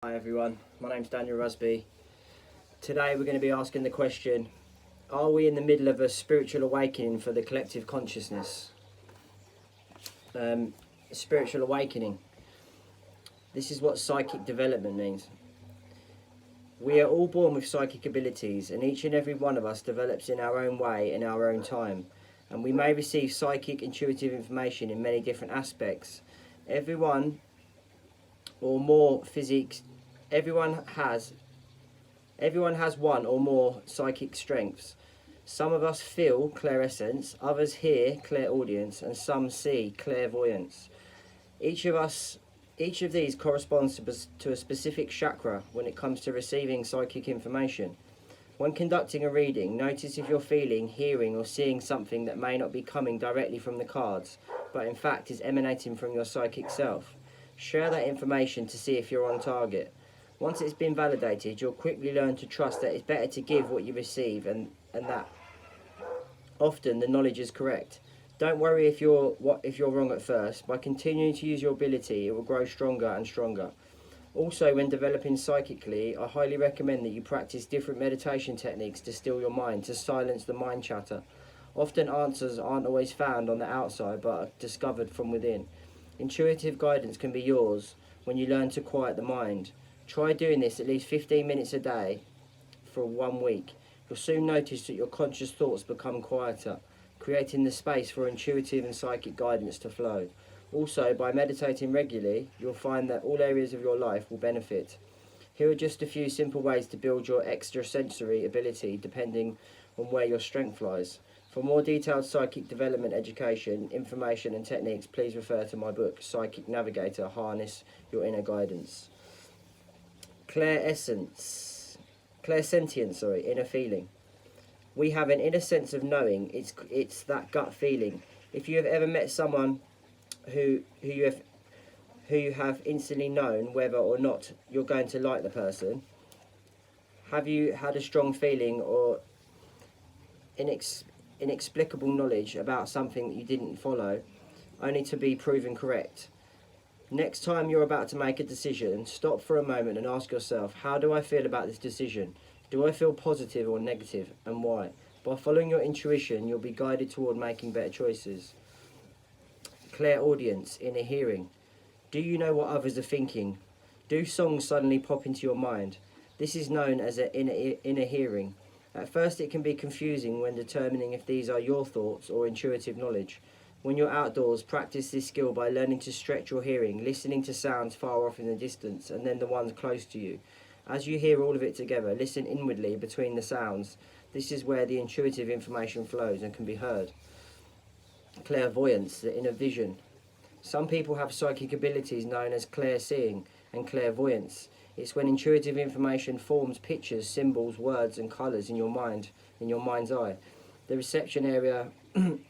Hi everyone, my name's Daniel Rusby. Today we're going to be asking the question, are we in the middle of a spiritual awakening for the collective consciousness? Spiritual awakening. This is what psychic development means. We are all born with psychic abilities, and each and every one of us develops in our own way, in our own time. And we may receive psychic intuitive information in many different aspects. Everyone has one or more psychic strengths. Some of us feel clairessence, others hear clairaudience, and some see clairvoyance. Each of these corresponds to a specific chakra when it comes to receiving psychic information. When conducting a reading, notice if you're feeling, hearing, or seeing something that may not be coming directly from the cards, but in fact is emanating from your psychic self. Share that information to see if you're on target. Once it's been validated, you'll quickly learn to trust that it's better to give what you receive and that often the knowledge is correct. Don't worry if you're wrong at first. By continuing to use your ability, it will grow stronger and stronger. Also, when developing psychically, I highly recommend that you practice different meditation techniques to still your mind, to silence the mind chatter. Often answers aren't always found on the outside, but are discovered from within. Intuitive guidance can be yours when you learn to quiet the mind. Try doing this at least 15 minutes a day for 1 week. You'll soon notice that your conscious thoughts become quieter, creating the space for intuitive and psychic guidance to flow. Also, by meditating regularly, you'll find that all areas of your life will benefit. Here are just a few simple ways to build your extrasensory ability depending on where your strength lies. For more detailed psychic development education, information and techniques, please refer to my book, Psychic Navigator, Harness Your Inner Guidance. Clairsentience, inner feeling. We have an inner sense of knowing. It's that gut feeling. If you have ever met someone who you have instantly known whether or not you're going to like the person, have you had a strong feeling or inexplicable knowledge about something that you didn't follow, only to be proven correct? Next time you're about to make a decision, stop for a moment and ask yourself, how do I feel about this decision? Do I feel positive or negative, and why? By following your intuition, you'll be guided toward making better choices. Clairaudience, inner hearing. Do you know what others are thinking? Do songs suddenly pop into your mind? This is known as an inner hearing. At first it can be confusing when determining if these are your thoughts or intuitive knowledge. When you're outdoors, practice this skill by learning to stretch your hearing, listening to sounds far off in the distance and then the ones close to you. As you hear all of it together, listen inwardly between the sounds. This is where the intuitive information flows and can be heard. Clairvoyance, the inner vision. Some people have psychic abilities known as clairseeing and clairvoyance. It's when intuitive information forms pictures, symbols, words and colours in your mind's eye. The reception area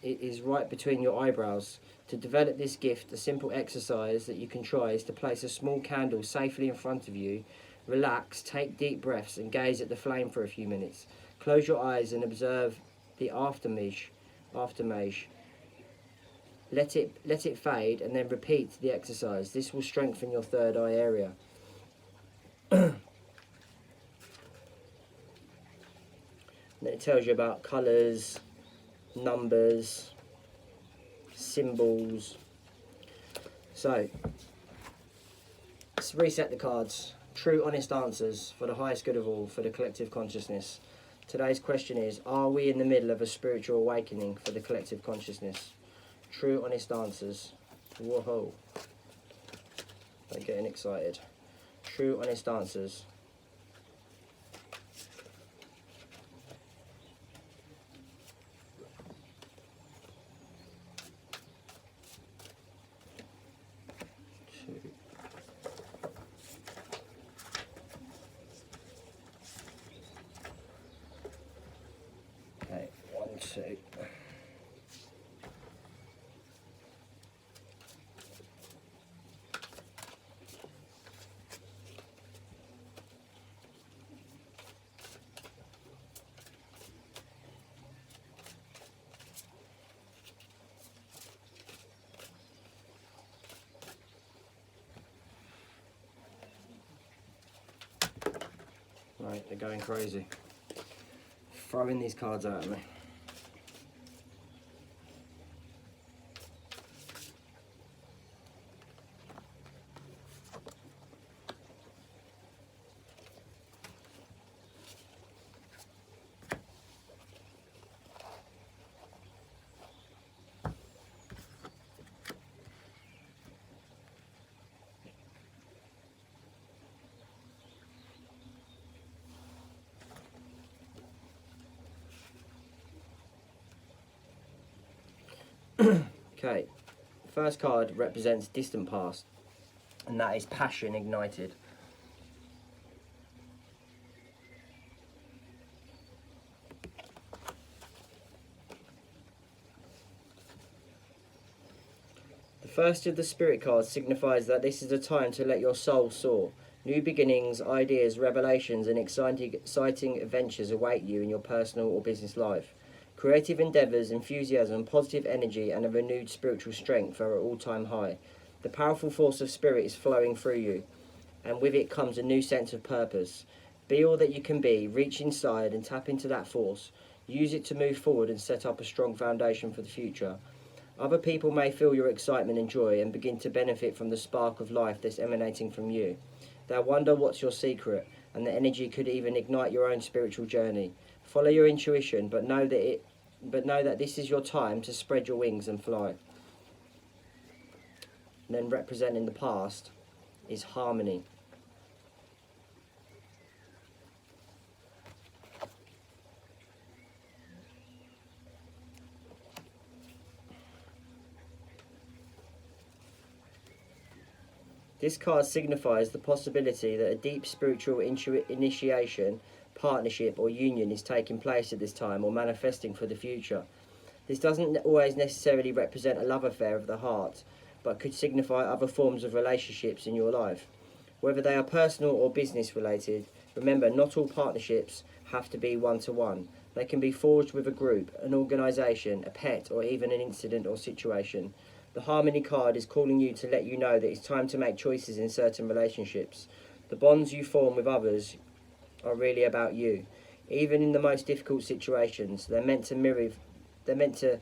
is right between your eyebrows. To develop this gift, a simple exercise that you can try is to place a small candle safely in front of you. Relax, take deep breaths and gaze at the flame for a few minutes. Close your eyes and observe the aftermath. Let it fade and then repeat the exercise. This will strengthen your third eye area. Then it tells you about colours, numbers, symbols. So, let's reset the cards. True, honest answers for the highest good of all, for the collective consciousness. Today's question is, are we in the middle of a spiritual awakening for the collective consciousness? True, honest answers. Whoa. I'm getting excited. True, honest answers. Okay, 1, 2. Right, they're going crazy. Throwing these cards out at me. Okay, the first card represents distant past, and that is passion ignited. The first of the spirit cards signifies that this is a time to let your soul soar. New beginnings, ideas, revelations, and exciting adventures await you in your personal or business life. Creative endeavours, enthusiasm, positive energy, and a renewed spiritual strength are at all-time high. The powerful force of spirit is flowing through you, and with it comes a new sense of purpose. Be all that you can be, reach inside and tap into that force. Use it to move forward and set up a strong foundation for the future. Other people may feel your excitement and joy and begin to benefit from the spark of life that's emanating from you. They'll wonder what's your secret, and the energy could even ignite your own spiritual journey. Follow your intuition, but know that this is your time to spread your wings and fly. And then representing the past is harmony. This card signifies the possibility that a deep spiritual initiation, partnership or union is taking place at this time or manifesting for the future. This doesn't always necessarily represent a love affair of the heart, but could signify other forms of relationships in your life. Whether they are personal or business related, remember not all partnerships have to be one-to-one. They can be forged with a group, an organisation, a pet or even an incident or situation. The Harmony card is calling you to let you know that it's time to make choices in certain relationships. The bonds you form with others are really about you. Even in the most difficult situations, they're meant to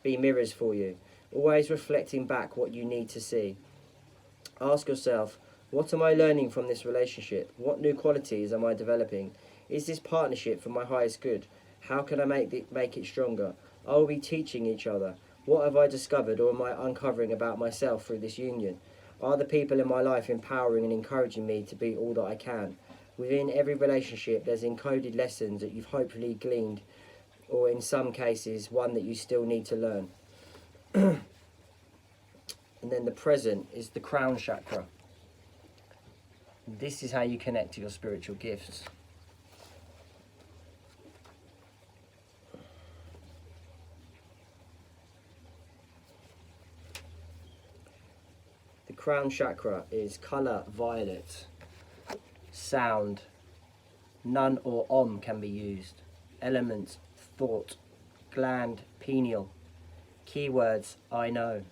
be mirrors for you, always reflecting back what you need to see. Ask yourself, what am I learning from this relationship? What new qualities am I developing? Is this partnership for my highest good? How can I make it stronger? Are we teaching each other? What have I discovered or am I uncovering about myself through this union? Are the people in my life empowering and encouraging me to be all that I can? Within every relationship, there's encoded lessons that you've hopefully gleaned, or in some cases, one that you still need to learn. And then the present is the crown chakra. This is how you connect to your spiritual gifts. The crown chakra is colour violet. Sound, none or om can be used. Element, thought. Gland, pineal. Keywords, I know.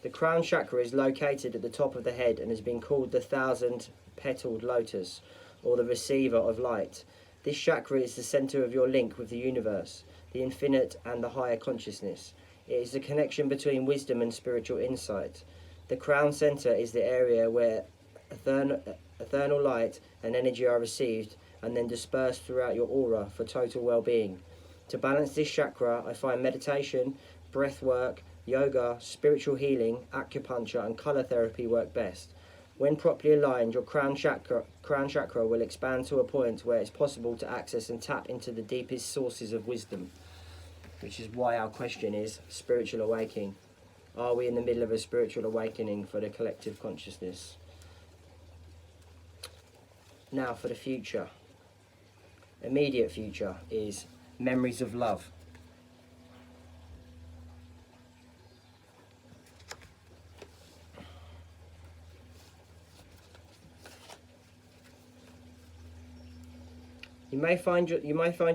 The crown chakra is located at the top of the head and has been called the 1,000-petaled lotus, or the receiver of light. This chakra is the centre of your link with the universe, the infinite and the higher consciousness. It is the connection between wisdom and spiritual insight. The crown centre is the area where eternal light and energy are received and then dispersed throughout your aura for total well-being. To balance this chakra, I find meditation, breath work, yoga, spiritual healing, acupuncture and colour therapy work best. When properly aligned, your crown chakra will expand to a point where it's possible to access and tap into the deepest sources of wisdom, which is why our question is spiritual awakening. Are we in the middle of a spiritual awakening for the collective consciousness? Now for the future. Immediate future is memories of love. You may find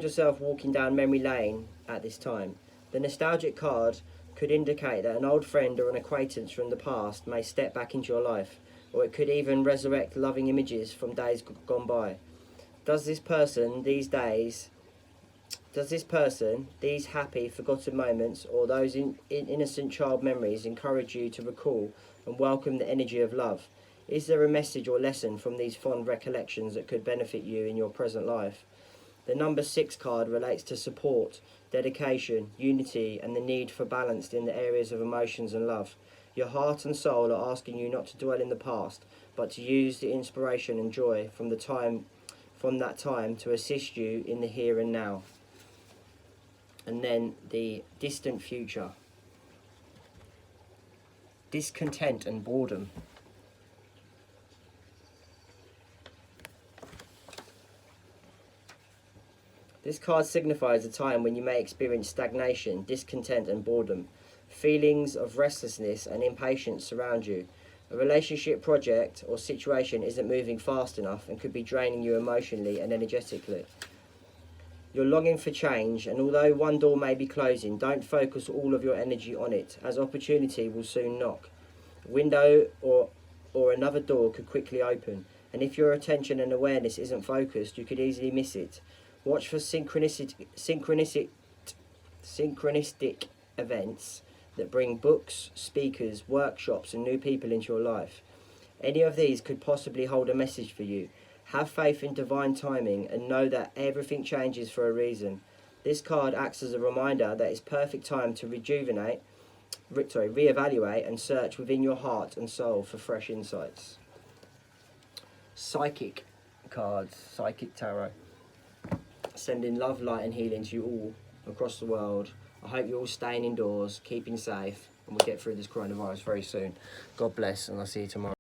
yourself walking down memory lane at this time. The nostalgic card could indicate that an old friend or an acquaintance from the past may step back into your life, or it could even resurrect loving images from days gone by. Does this person, these happy, forgotten moments, or those innocent child memories encourage you to recall and welcome the energy of love? Is there a message or lesson from these fond recollections that could benefit you in your present life? The number 6 card relates to support, dedication, unity, and the need for balance in the areas of emotions and love. Your heart and soul are asking you not to dwell in the past, but to use the inspiration and joy from that time to assist you in the here and now. And then the distant future. Discontent and boredom. This card signifies a time when you may experience stagnation, discontent and boredom. Feelings of restlessness and impatience surround you. A relationship, project or situation isn't moving fast enough and could be draining you emotionally and energetically. You're longing for change, and although one door may be closing, don't focus all of your energy on it, as opportunity will soon knock. A window or another door could quickly open, and if your attention and awareness isn't focused, you could easily miss it. Watch for synchronistic events that bring books, speakers, workshops, and new people into your life. Any of these could possibly hold a message for you. Have faith in divine timing and know that everything changes for a reason. This card acts as a reminder that it's perfect time to reevaluate and search within your heart and soul for fresh insights. Psychic cards, Psychic Tarot. Sending love, light and healing to you all across the world. I hope you're all staying indoors, keeping safe, and we'll get through this coronavirus very soon. God bless, and I'll see you tomorrow.